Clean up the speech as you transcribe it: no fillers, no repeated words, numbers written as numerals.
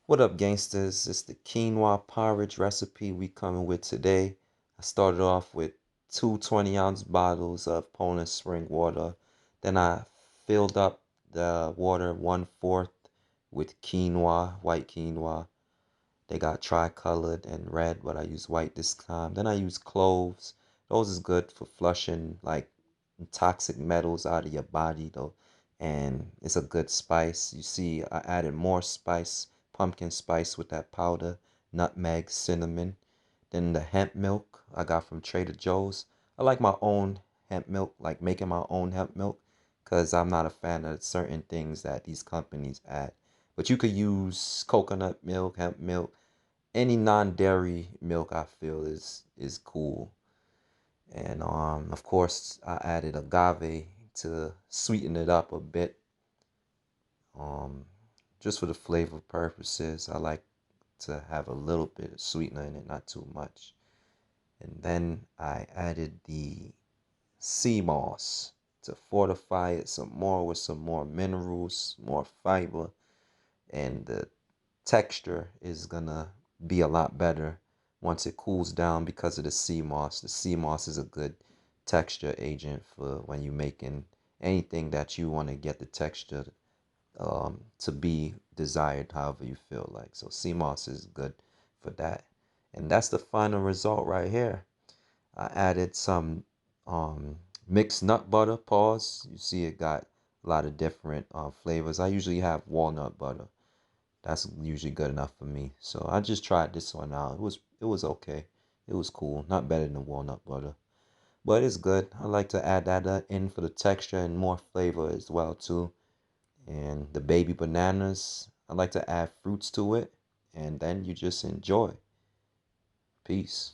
What up, gangsters? It's the quinoa porridge recipe we coming with today. I started off with two 20-ounce bottles of Poland spring water. Then I filled up the water 1/4 with quinoa, white quinoa. They got tricolored and red, but I use white this time. Then I use cloves. Those is good for flushing like toxic metals out of your body though. And it's a good spice. You see, I added more spice, pumpkin spice with that powder, nutmeg, cinnamon. Then the hemp milk I got from Trader Joe's. I like my own hemp milk, like making my own hemp milk, because I'm not a fan of certain things that these companies add. But you could use coconut milk, hemp milk, any non-dairy milk I feel is cool. And of course I added agave to sweeten it up a bit. Um just for the flavor purposes. I like to have a little bit of sweetener in it, not too much. And then I added the sea moss to fortify it some more with some more minerals, more fiber, and the texture is gonna be a lot better once it cools down because of the sea moss. The sea moss is a good texture agent for when you're making anything that you want to get the texture to be desired however you feel like. So sea moss is good for that. And that's the final result right here. I added some mixed nut butter. Pause. You see it got a lot of different flavors. I usually have walnut butter. That's usually good enough for me. So I just tried this one out. It was okay. It was cool. Not better than walnut butter, but it's good. I like to add that in for the texture and more flavor as well too. And the baby bananas, I like to add fruits to it, and then you just enjoy. Peace.